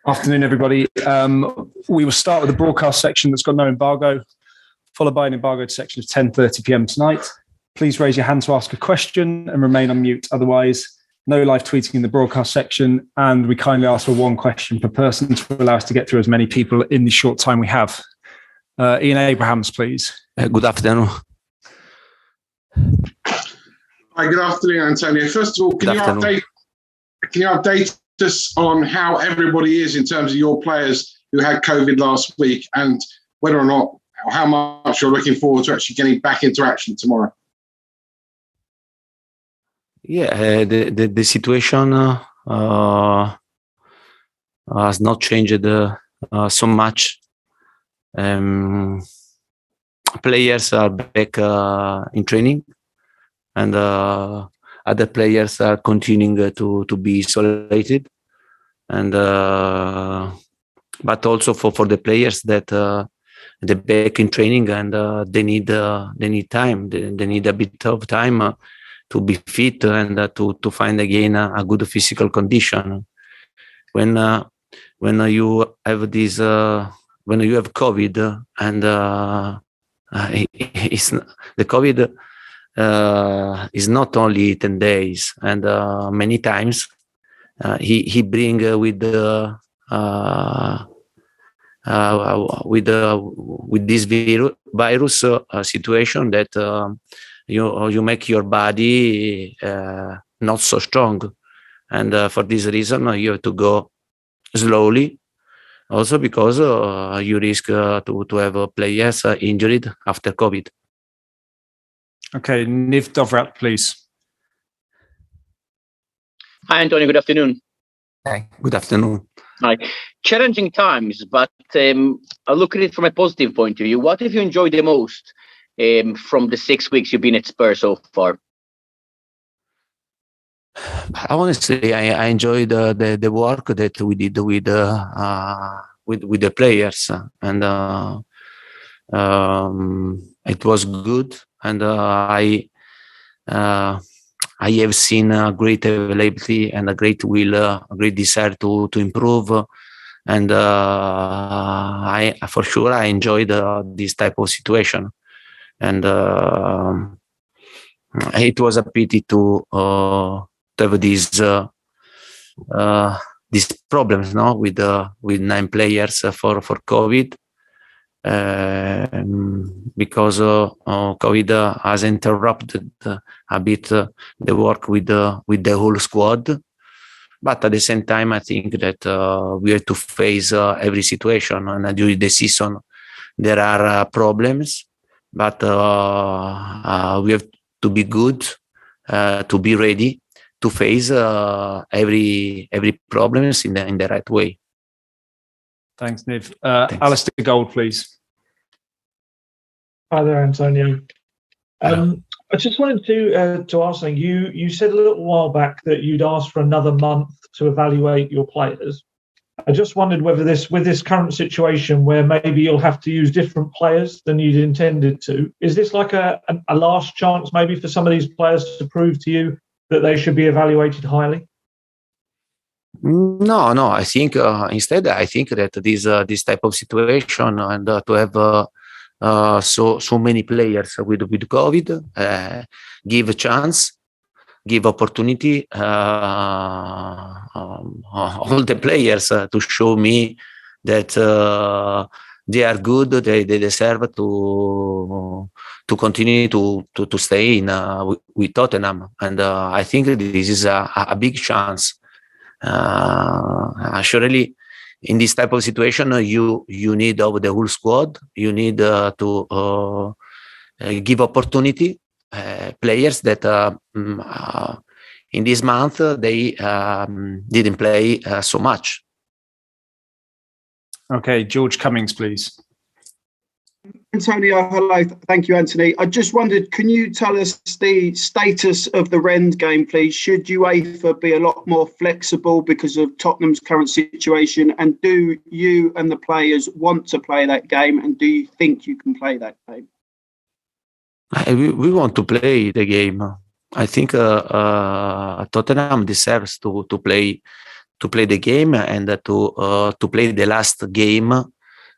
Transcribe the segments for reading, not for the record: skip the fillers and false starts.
Afternoon, everybody. We will start with the broadcast section that's got no embargo, followed by an embargoed section of 10:30 p.m. tonight. Please raise your hand to ask a question and remain on mute. Otherwise, no live tweeting in the broadcast section. And we kindly ask for one question per person to allow us to get through as many people in the short time we have. Ian Abrahams, please. Good afternoon. Hi, good afternoon, Antonio. First of all, can you update us on how everybody is in terms of your players who had COVID last week, and whether or not, or how much you're looking forward to actually getting back into action tomorrow? Yeah, the situation has not changed so much. Players are back in training, and other players are continuing to be isolated, and but also for the players that they're back in training, and they need time. They need a bit of time to be fit and to find again a good physical condition. When you have this when you have COVID, and it's the COVID. Is not only 10 days, and many times he bring with this virus situation that you make your body not so strong, and for this reason you have to go slowly. Also because you risk to have players injured after COVID. Okay, Niv Dovrat, please. Hi, Antonio. Good afternoon. Hi. Good afternoon. Hi. Challenging times, but I look at it from a positive point of view. What have you enjoyed the most from the 6 weeks you've been at Spurs so far? Honestly, I enjoyed the work that we did with the players, and it was good. And I have seen a great availability and a great will, a great desire to improve. And I for sure I enjoyed this type of situation. And it was a pity to have these problems, no, with 9 players for COVID. Because COVID has interrupted a bit the work with the whole squad, but at the same time, I think that we have to face every situation, and during the season there are problems, but we have to be good, to be ready to face every problems in the right way. Thanks, Niv. Alistair Gold, please. Hi there, Antonio. I just wanted to ask something. You said a little while back that you'd asked for another month to evaluate your players. I just wondered whether with this current situation where maybe you'll have to use different players than you'd intended to, is this like a last chance maybe for some of these players to prove to you that they should be evaluated highly? No. I think instead, I think that this type of situation, and to have so many players with COVID, give a chance, give opportunity all the players to show me that they are good, they deserve to continue to stay with Tottenham, and I think this is a big chance. Surely in this type of situation, you need of the whole squad. You need to give opportunity players that in this month they didn't play so much. Okay, George Cummings, please. Antonio, hello. Thank you, Anthony. I just wondered, can you tell us the status of the Rennes game, please? Should UEFA be a lot more flexible because of Tottenham's current situation? And do you and the players want to play that game? And do you think you can play that game? We want to play the game. I think Tottenham deserves to play play the game and to play the last game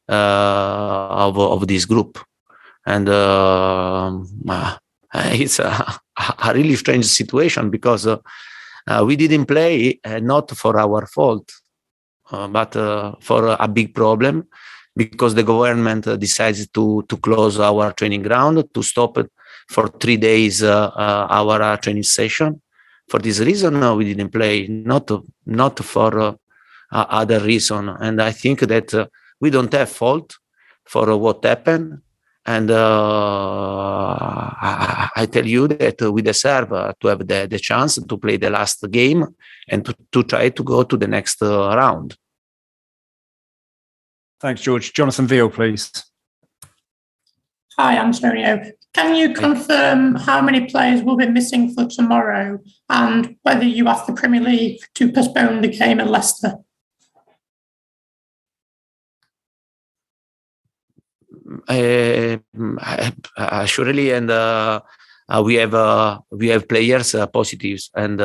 of this group. And it's a really strange situation because we didn't play not for our fault, but for a big problem, because the government decides to close our training ground, to stop it for 3 days our training session. For this reason, we didn't play, not for other reason. And I think that we don't have fault for what happened. And I tell you that we deserve to have the chance to play the last game and to try to go to the next round. Thanks, George. Jonathan Veal, please. Hi, Antonio. Can you confirm how many players will be missing for tomorrow and whether you asked the Premier League to postpone the game at Leicester? Surely, and we have players positives, and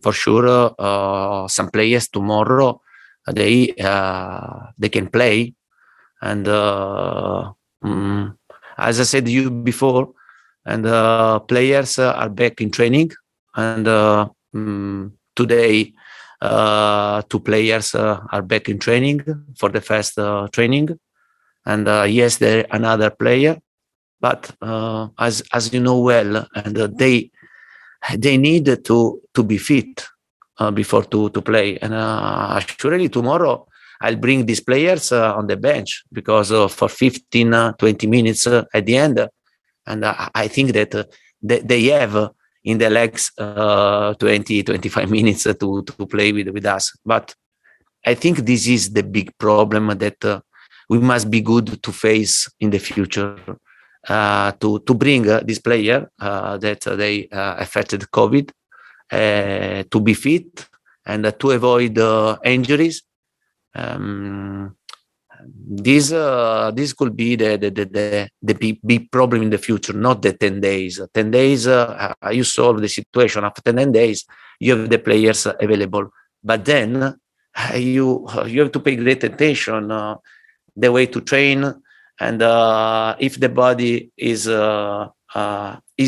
for sure some players tomorrow they can play, and as I said to you before, and players are back in training, and today 2 players are back in training for the first training, and yes, there another player, but as you know well, and they need to be fit before to play, and surely tomorrow I'll bring these players on the bench because for 15-20 minutes at the end, and I think that they have in the legs 20-25 minutes to play with us. But I think this is the big problem that we must be good to face in the future, to bring this player that they affected COVID to be fit and to avoid injuries. This could be the big problem in the future, not the 10 days. 10 days, you solve the situation. After 10 days, you have the players available. But then you have to pay great attention the way to train, and if the body is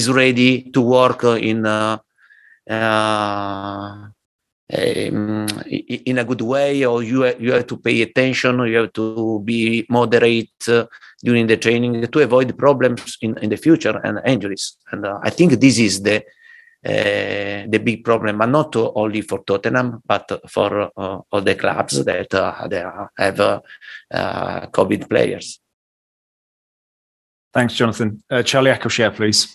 ready to work in a good way, or you have to pay attention, or you have to be moderate during the training to avoid problems in the future and injuries. And I think this is the big problem, but not only for Tottenham, but for all the clubs that they have COVID players. Thanks, Jonathan. Charlie Eccleshare, please.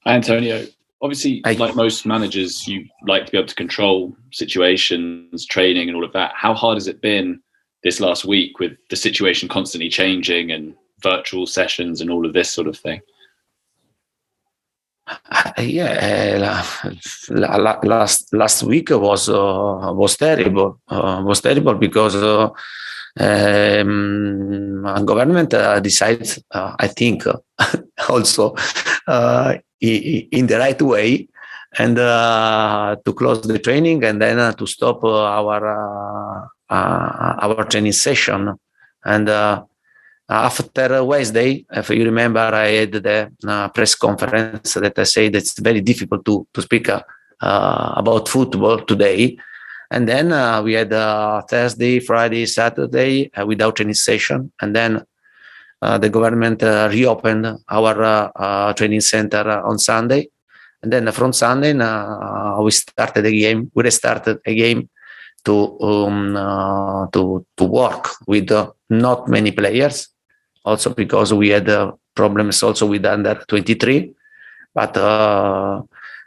Hi, Antonio. Obviously, like most managers, you like to be able to control situations, training, and all of that. How hard has it been this last week with the situation constantly changing and virtual sessions and all of this sort of thing? Last week was terrible. Was terrible because government decides, I think, also in the right way, and to close the training, and then to stop our training session. And after Wednesday, if you remember, I had the press conference that I said it's very difficult to speak about football today. And then we had Thursday, Friday, Saturday without training session, and then the government reopened our training center on Sunday, and then from Sunday we restarted a game to work with not many players, also because we had problems also with under 23, but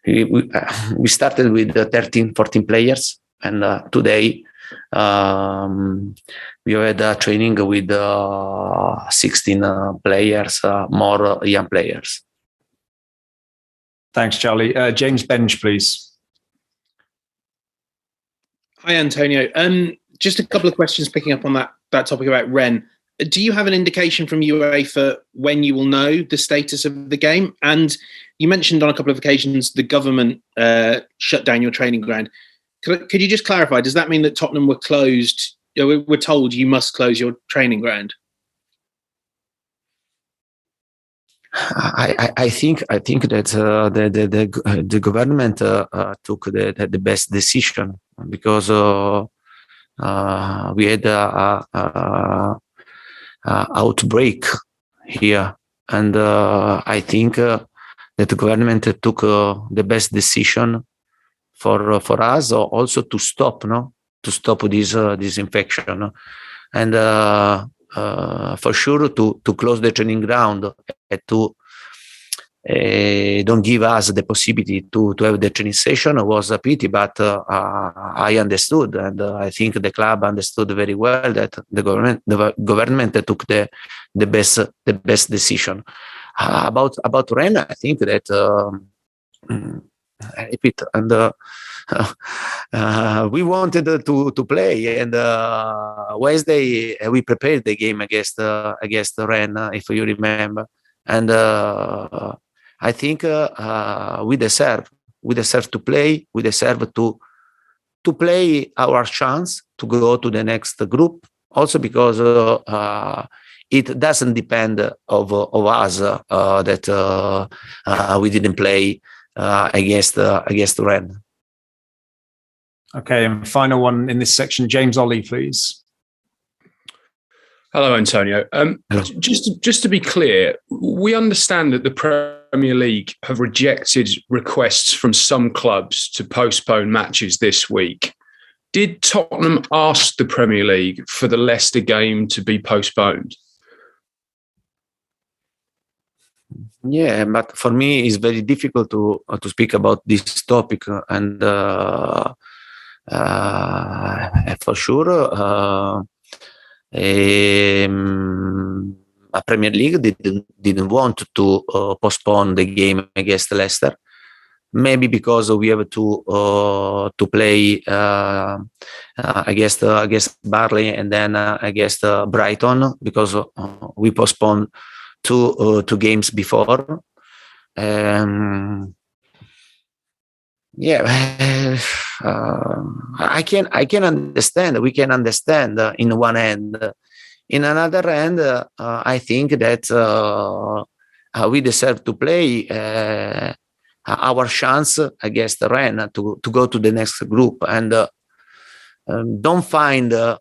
we started with 13-14 players, and today we had training with 16 players, more young players. Thanks, Charlie. James Bench, please. Hi, Antonio. Just a couple of questions picking up on that topic about Rennes. do you have an indication from UEFA when you will know the status of the game? And you mentioned on a couple of occasions the government shut down your training ground. Could you just clarify? Does that mean that Tottenham were closed? We're told you must close your training ground. I think that the government took the best decision, because we had a outbreak here, and I think that the government took the best decision for us also to stop this infection, and for sure to close the training ground and to don't give us the possibility to have the training session was a pity, but I understood, and I think the club understood very well that the government took the best decision. About Rennes, I think that I repeat, and we wanted to play, and Wednesday we prepared the game against Rennes, if you remember, and I think we deserve to play. We deserve to play our chance to go to the next group. Also because it doesn't depend of us that we didn't play against Rennes. Okay, and final one in this section, James Ollie, please. Hello, Antonio. Hello. Just to be clear, we understand that the Premier League have rejected requests from some clubs to postpone matches this week. Did Tottenham ask the Premier League for the Leicester game to be postponed? Yeah, but for me, it's very difficult to speak about this topic, and for sure. A Premier League didn't want to postpone the game against Leicester, maybe because we have to play against Burnley and then against Brighton, because we postponed two games before. I can understand. We can understand in one end. In another end, I think that we deserve to play our chance against Rennes to go to the next group, and don't find a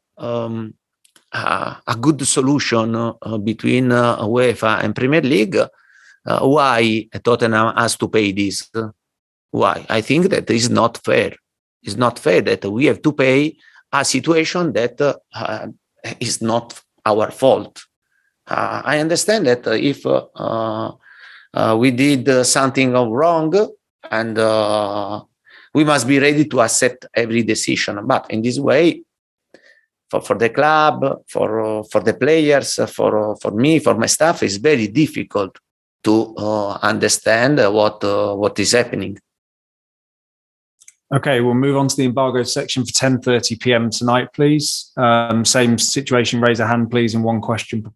good solution between UEFA and Premier League. Why Tottenham has to pay this? Why? I think that is not fair. It's not fair that we have to pay a situation that is not our fault. I understand that if we did something wrong, and we must be ready to accept every decision. But in this way, for the club, for the players, for me, for my staff, it's very difficult to understand what is happening. Okay, we'll move on to the embargo section for 10:30 p.m. tonight, please. Same situation, raise a hand, please, and one question.